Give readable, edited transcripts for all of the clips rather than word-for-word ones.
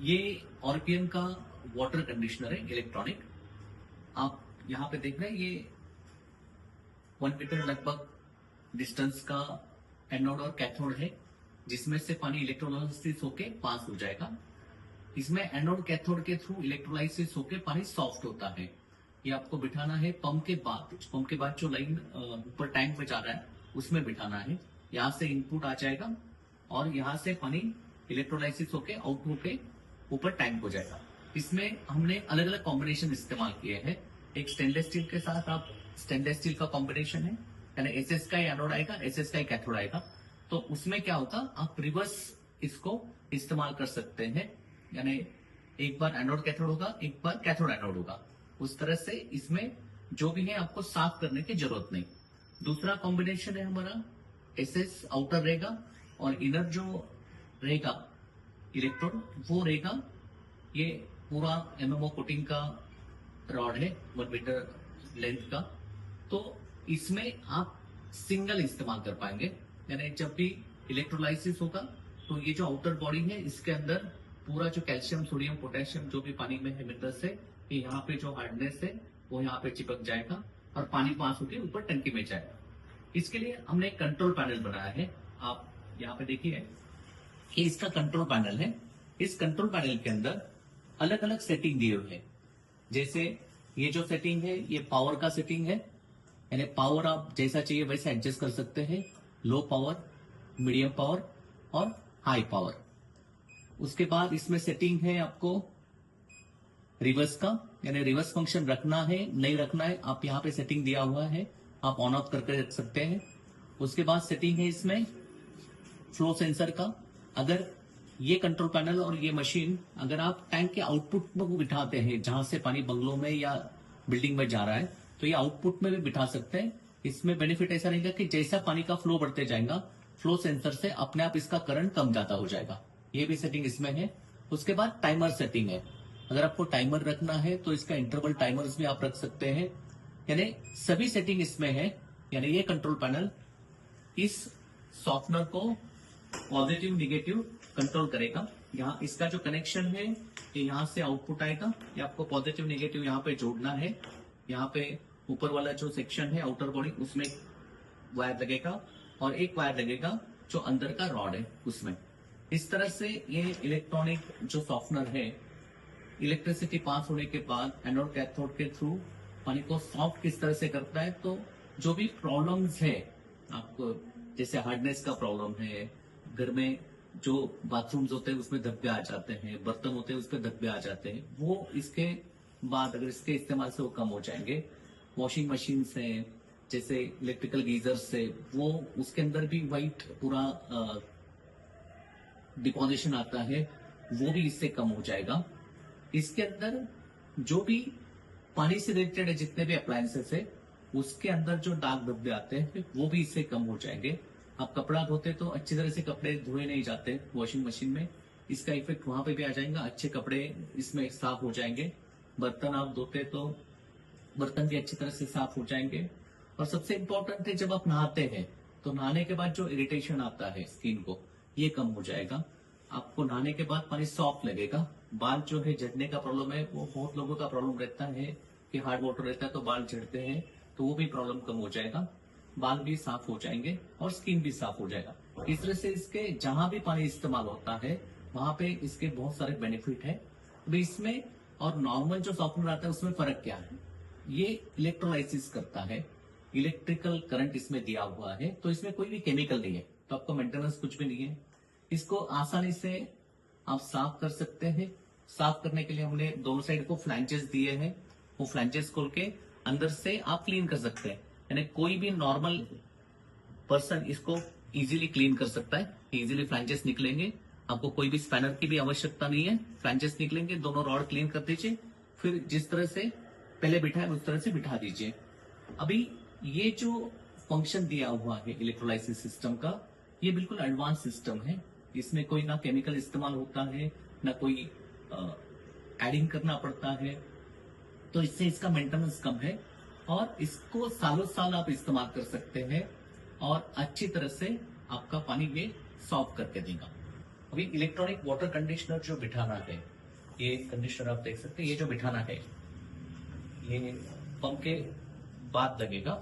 ये ऑरपीएम का water conditioner है इलेक्ट्रॉनिक। आप यहाँ पे देख रहे हैं, ये 1 मीटर लगभग डिस्टेंस का एनोड और कैथोड है, जिसमें से पानी इलेक्ट्रोलाइसिस होके पास हो जाएगा। इसमें एनोड कैथोड के थ्रू इलेक्ट्रोलाइसिस होके पानी सॉफ्ट होता है। ये आपको बिठाना है पंप के बाद जो लाइन ऊपर टैंक में जा रहा है उसमें बिठाना है। यहाँ से इनपुट आ जाएगा और यहाँ से पानी इलेक्ट्रोलाइसिस होके आउटपुट के ऊपर टैंक हो जाएगा। इसमें हमने अलग अलग कॉम्बिनेशन इस्तेमाल किए हैं। एक स्टेनलेस स्टील के साथ आप स्टेनलेस स्टील का कॉम्बिनेशन है, यानी एसएस का एनोड आएगा, एसएस का कैथोड आएगा। तो उसमें क्या होगा, आप रिवर्स इसको इस्तेमाल कर सकते हैं, यानी एक बार एनोड कैथोड होगा, एक बार कैथोड एनोड होगा। उस तरह से इसमें जो भी है आपको साफ करने की जरूरत नहीं। दूसरा कॉम्बिनेशन है हमारा एसएस आउटर रहेगा और इनर जो रहेगा इलेक्ट्रोड वो रहेगा ये पूरा एमएमओ कोटिंग का रॉड है 1 मीटर लेंथ का। तो इसमें आप सिंगल इस्तेमाल कर पाएंगे, यानी जब भी इलेक्ट्रोलाइसिस होगा तो ये जो आउटर बॉडी है इसके अंदर पूरा जो कैल्शियम सोडियम पोटेशियम जो भी पानी में है मिनरल्स है, ये यहाँ पे जो हार्डनेस है वो यहाँ पे चिपक जाएगा और पानी पास होकर ऊपर टंकी में जाएगा। इसके लिए हमने एक कंट्रोल पैनल बनाया है। आप यहाँ पे देखिए, ये इसका कंट्रोल पैनल है। इस कंट्रोल पैनल के अंदर अलग अलग सेटिंग दिए हुए हैं। जैसे ये जो सेटिंग है ये पावर का सेटिंग है, यानी पावर आप जैसा चाहिए वैसा एडजस्ट कर सकते हैं। लो पावर, मीडियम पावर और हाई पावर। उसके बाद इसमें सेटिंग है आपको रिवर्स का, यानी रिवर्स फंक्शन रखना है नहीं रखना है, आप यहाँ पे सेटिंग दिया हुआ है, आप ऑन ऑफ करके रख सकते हैं। उसके बाद सेटिंग है इसमें फ्लो सेंसर का। अगर ये कंट्रोल पैनल और ये मशीन अगर आप टैंक के आउटपुट में को बिठाते हैं, जहां से पानी बंगलों में या बिल्डिंग में जा रहा है, तो ये आउटपुट में भी बिठा सकते हैं। इसमें बेनिफिट ऐसा रहेगा कि जैसा पानी का फ्लो बढ़ते जाएगा, फ्लो सेंसर से अपने आप इसका करंट कम ज्यादा हो जाएगा। ये भी सेटिंग इसमें है। उसके बाद टाइमर सेटिंग है। अगर आपको टाइमर रखना है तो इसका इंटरवल टाइमर्स भी आप रख सकते हैं, यानी सभी सेटिंग इसमें है। यानी ये कंट्रोल पैनल इस सॉफ्टनर को पॉजिटिव निगेटिव कंट्रोल करेगा। यहाँ इसका जो कनेक्शन है ये यहाँ से आउटपुट आएगा, ये आपको पॉजिटिव निगेटिव यहाँ पे जोड़ना है। यहाँ पे ऊपर वाला जो सेक्शन है आउटर बॉडी उसमें वायर लगेगा और एक वायर लगेगा जो अंदर का रॉड है उसमें। इस तरह से ये इलेक्ट्रॉनिक जो सॉफ्टनर है इलेक्ट्रिसिटी पास होने के बाद एनोड कैथोड के थ्रू पानी को सॉफ्ट किस तरह से करता है। तो जो भी प्रॉब्लम्स है आपको, जैसे हार्डनेस का प्रॉब्लम है, घर में जो बाथरूम्स होते हैं उसमें धब्बे आ जाते हैं, बर्तन होते हैं उसमें धब्बे आ जाते हैं, वो इसके बाद अगर इसके इस्तेमाल से वो कम हो जाएंगे। वॉशिंग मशीन से, जैसे इलेक्ट्रिकल गीजर से, वो उसके अंदर भी वाइट पूरा डिपोजिशन आता है, वो भी इससे कम हो जाएगा। इसके अंदर जो भी पानी से रिलेटेड है जितने भी अप्लायंसेस है उसके अंदर जो दाग धब्बे आते हैं वो भी इससे कम हो जाएंगे। आप कपड़ा धोते तो अच्छी तरह से कपड़े धोए नहीं जाते वॉशिंग मशीन में, इसका इफेक्ट वहां पे भी आ जाएगा, अच्छे कपड़े इसमें साफ हो जाएंगे। बर्तन आप धोते तो बर्तन भी अच्छी तरह से साफ हो जाएंगे। और सबसे इम्पोर्टेंट है जब आप नहाते हैं तो नहाने के बाद जो इरिटेशन आता है स्किन को, ये कम हो जाएगा। आपको नहाने के बाद पानी सॉफ्ट लगेगा। बाल जो है झड़ने का प्रॉब्लम है, वो बहुत लोगों का प्रॉब्लम रहता है कि हार्ड वाटर रहता है तो बाल झड़ते हैं, तो वो भी प्रॉब्लम कम हो जाएगा। बाल भी साफ हो जाएंगे और स्किन भी साफ हो जाएगा। इस तरह से इसके जहां भी पानी इस्तेमाल होता है वहां पे इसके बहुत सारे बेनिफिट है। अभी इसमें और नॉर्मल जो सॉफ्टवेयर आता है उसमें फर्क क्या है, ये इलेक्ट्रोलाइसिस करता है, इलेक्ट्रिकल करंट इसमें दिया हुआ है, तो इसमें कोई भी केमिकल नहीं है, तो आपको मेंटेनेंस कुछ भी नहीं है। इसको आसानी से आप साफ कर सकते हैं। साफ करने के लिए हमने दोनों साइड को फ्लैंचेस दिए हैं, वो फ्लैंचेस खोल के अंदर से आप क्लीन कर सकते हैं, यानी कोई भी नॉर्मल पर्सन इसको इजीली क्लीन कर सकता है। इजीली फ्लैंचेस निकलेंगे, आपको कोई भी स्पैनर की भी आवश्यकता नहीं है। फ्लैंचेस निकलेंगे, दोनों रॉड क्लीन कर दीजिए, फिर जिस तरह से पहले बिठाए उस तरह से बिठा दीजिए। अभी ये जो फंक्शन दिया हुआ है इलेक्ट्रोलाइसिस सिस्टम का, ये बिल्कुल एडवांस सिस्टम है। इसमें कोई ना केमिकल इस्तेमाल होता है ना कोई एडिंग करना पड़ता है, तो इससे इसका मेंटेनेंस कम है और इसको सालों साल आप इस्तेमाल कर सकते हैं और अच्छी तरह से आपका पानी ये सॉल्व करके देगा। अभी इलेक्ट्रॉनिक वाटर कंडीशनर जो बिठाना है, ये कंडीशनर आप देख सकते हैं, ये जो बिठाना है ये पंप के बाद लगेगा।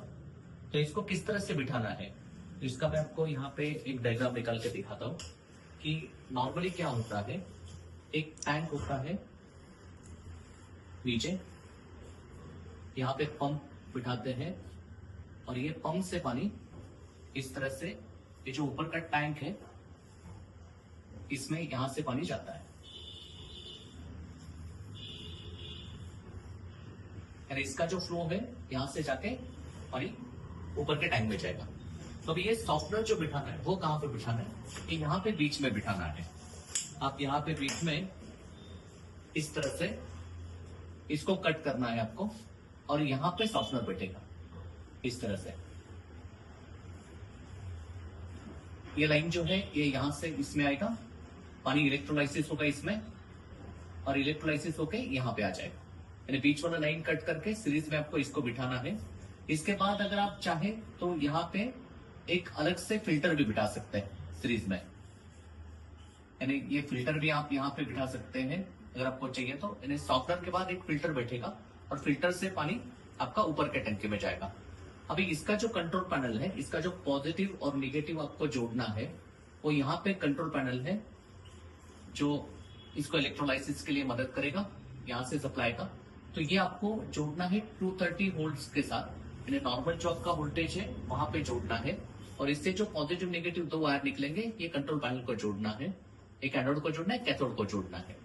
तो इसको किस तरह से बिठाना है, तो इसका मैं आपको यहाँ पे एक डायग्राम निकाल के दिखाता हूँ कि नॉर्मली क्या होता है। एक टैंक होता है नीचे, यहाँ पे पंप बिठाते हैं और ये पंप से पानी इस तरह से, ये जो ऊपर का टैंक है इसमें यहां से पानी जाता है, और इसका जो फ्लो है यहां से जाके पानी ऊपर के टैंक में जाएगा। तो अभी ये सॉफ्टवेयर जो बिठाना है वो कहां पे बिठाना है, कि यहाँ पे बीच में बिठाना है। आप यहाँ पे बीच में इस तरह से इसको कट करना है आपको, और यहां पे सॉफ्टवेयर बैठेगा इस तरह से। ये लाइन जो है ये यहां से इसमें आएगा, पानी इलेक्ट्रोलाइसिस होगा इसमें, और इलेक्ट्रोलाइसिस होके यहाँ पे आ जाएगा। यानी बीच वाला लाइन कट करके सीरीज में आपको इसको बिठाना है। इसके बाद अगर आप चाहे तो यहाँ पे एक अलग से फिल्टर भी बिठा सकते हैं सीरीज में, यानी ये फिल्टर भी आप यहाँ पे बिठा सकते हैं अगर आपको चाहिए तो। यानी सॉफ्टवेयर के बाद एक फिल्टर बैठेगा और फिल्टर से पानी आपका ऊपर के टंकी में जाएगा। अभी इसका जो कंट्रोल पैनल है, इसका जो पॉजिटिव और निगेटिव आपको जोड़ना है, वो यहाँ पे कंट्रोल पैनल है जो इसको इलेक्ट्रोलाइसिस के लिए मदद करेगा, यहाँ से सप्लाई का। तो ये आपको जोड़ना है 230 वोल्ट्स के साथ, यानी नॉर्मल जो आपका वोल्टेज है वहां पे जोड़ना है। और इससे जो पॉजिटिव नेगेटिव दो वायर निकलेंगे, ये कंट्रोल पैनल को जोड़ना है, एक एनोड को जोड़ना है, कैथोड को जोड़ना है।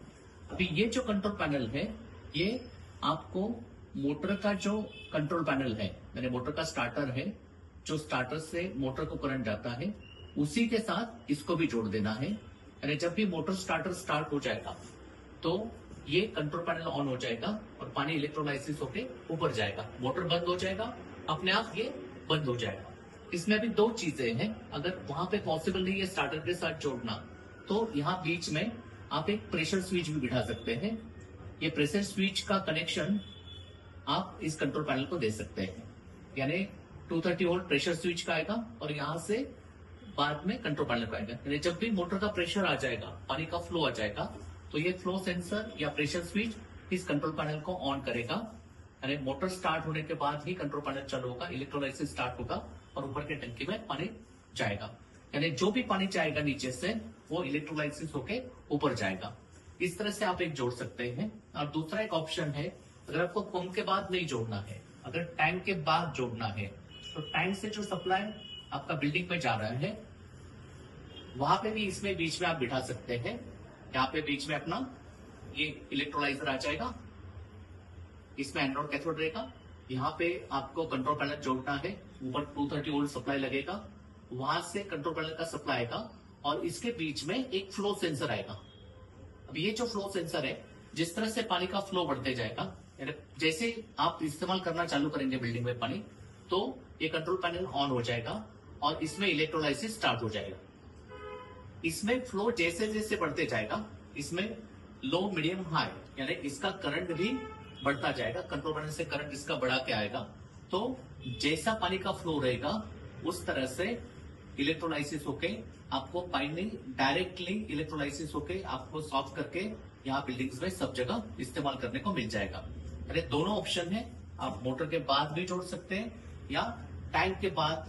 अभी ये जो कंट्रोल पैनल है ये आपको मोटर का जो कंट्रोल पैनल है, यानी मोटर का स्टार्टर है, जो स्टार्टर से मोटर को करंट जाता है, उसी के साथ इसको भी जोड़ देना है। यानी जब भी मोटर स्टार्टर स्टार्ट हो जाएगा तो ये कंट्रोल पैनल ऑन हो जाएगा और पानी इलेक्ट्रोलाइसिस होके ऊपर जाएगा, मोटर बंद हो जाएगा, अपने आप ये बंद हो जाएगा। इसमें अभी दो चीजें हैं, अगर वहां पे पॉसिबल नहीं है स्टार्टर के साथ जोड़ना, तो यहाँ बीच में आप एक प्रेशर स्विच भी बिठा सकते हैं। ये प्रेशर स्विच का कनेक्शन आप इस कंट्रोल पैनल को दे सकते हैं, यानी 230 वोल्ट प्रेशर स्विच का आएगा और यहाँ से बाद में कंट्रोल पैनल का आएगा। यानी जब भी मोटर का प्रेशर आ जाएगा, पानी का फ्लो आ जाएगा, तो ये फ्लो सेंसर या प्रेशर स्विच इस कंट्रोल पैनल को ऑन करेगा। यानी मोटर स्टार्ट होने के बाद ही कंट्रोल पैनल चालू होगा, इलेक्ट्रोलाइसिस स्टार्ट होगा और ऊपर के टंकी में पानी जाएगा। यानी जो भी पानी जाएगा नीचे से वो इलेक्ट्रोलाइसिस होके ऊपर जाएगा। इस तरह से आप एक जोड़ सकते हैं। और दूसरा एक ऑप्शन है, अगर आपको पंप के बाद नहीं जोड़ना है, अगर टैंक के बाद जोड़ना है, तो टैंक से जो सप्लाई आपका बिल्डिंग में जा रहा है वहां पे भी इसमें बीच में आप बिठा सकते हैं। यहाँ पे बीच में अपना ये इलेक्ट्रोलाइजर आ जाएगा, इसमें एनोड कैथोड रहेगा। यहाँ पे आपको कंट्रोल पैनल जोड़ना है, ऊपर 230 वोल्ट सप्लाई लगेगा, वहां से कंट्रोल पैनल का सप्लाई आएगा और इसके बीच में एक फ्लो सेंसर आएगा। अब ये जो फ्लो सेंसर है, जिस तरह से पानी का फ्लो बढ़ते जाएगा, जैसे आप इस्तेमाल करना चालू करेंगे बिल्डिंग में पानी, तो ये कंट्रोल पैनल ऑन हो जाएगा और इसमें इलेक्ट्रोलाइसिस स्टार्ट हो जाएगा। इसमें फ्लो जैसे जैसे बढ़ते जाएगा, इसमें लो मीडियम हाई यानी इसका करंट भी बढ़ता जाएगा, कंट्रोल पैनल से करंट इसका बढ़ा के आएगा। तो जैसा पानी का फ्लो रहेगा उस तरह से इलेक्ट्रोलाइसिस होके आपको पानी डायरेक्टली इलेक्ट्रोलाइसिस होके आपको सॉफ्ट करके यहाँ बिल्डिंग्स में सब जगह इस्तेमाल करने को मिल जाएगा। अरे दोनों ऑप्शन है, आप मोटर के बाद भी जोड़ सकते हैं या टैंक के बाद